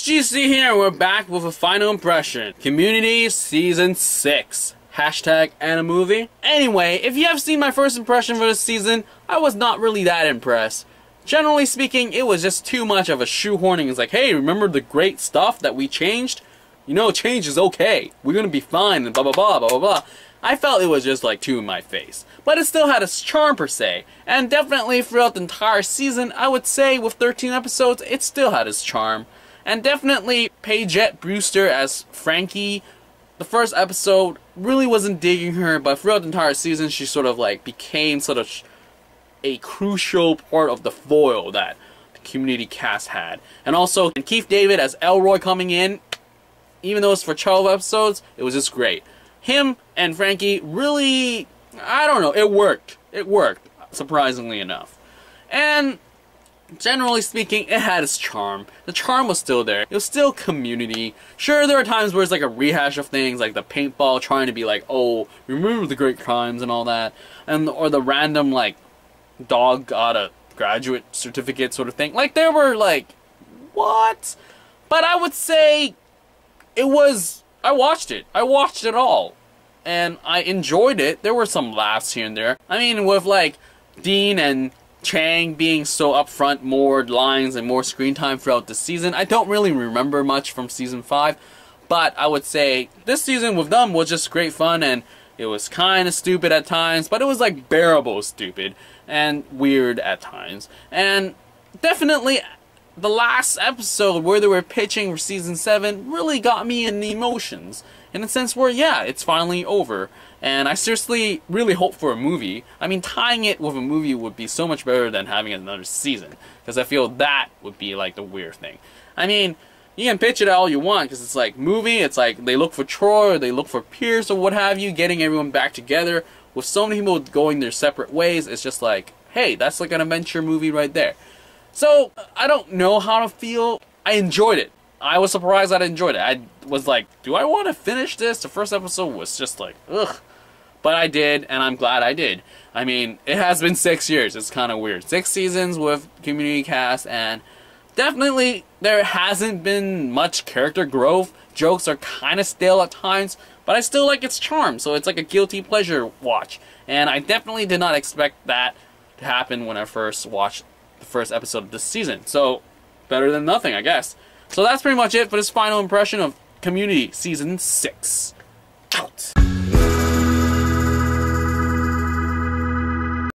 GC here, we're back with a final impression. Community Season 6. Hashtag and a movie. Anyway, if you have seen my first impression for this season, I was not really that impressed. Generally speaking, it was just too much of a shoehorning. It's like, hey, remember the great stuff that we changed? You know, change is okay. We're gonna be fine and blah blah blah blah blah blah. I felt it was just like too in my face. But it still had its charm per se. And definitely throughout the entire season, I would say with 13 episodes, it still had its charm. And definitely Paigette Brewster as Frankie. The first episode really wasn't digging her, but throughout the entire season, she sort of like became sort of a crucial part of the foil that the Community cast had. And also, Keith David as Elroy coming in, even though it's for 12 episodes, it was just great. Him and Frankie really, I don't know, it worked. It worked, surprisingly enough. And generally speaking, it had its charm. The charm was still there. It was still Community. Sure, there are times where it's like a rehash of things, like the paintball trying to be like, oh, remember the great crimes and all that. And or the random, like, dog got a graduate certificate sort of thing. Like, there were, like, what? But I would say it was, I watched it. I watched it all. And I enjoyed it. There were some laughs here and there. I mean, with, like, Dean and Chang being so upfront, more lines and more screen time throughout the season. I don't really remember much from Season 5, but I would say this season with them was just great fun, and it was kind of stupid at times, but it was like bearable stupid and weird at times. And definitely the last episode where they were pitching for Season 7 really got me in the emotions, in a sense where, yeah, it's finally over. And I seriously really hope for a movie. I mean, tying it with a movie would be so much better than having another season, because I feel that would be like the weird thing. I mean, you can pitch it all you want, because it's like movie, it's like they look for Troy, or they look for Pierce, or what have you, getting everyone back together. With so many people going their separate ways, it's just like, hey, that's like an adventure movie right there. So, I don't know how to feel. I enjoyed it. I was surprised that I enjoyed it. I was like, do I want to finish this? The first episode was just like, ugh. But I did, and I'm glad I did. I mean, it has been 6 years. It's kind of weird. 6 seasons with Community cast, and definitely there hasn't been much character growth. Jokes are kind of stale at times, but I still like its charm, so it's like a guilty pleasure watch. And I definitely did not expect that to happen when I first watched the first episode of this season. So, better than nothing, I guess. So that's pretty much it for this final impression of Community Season 6. Out.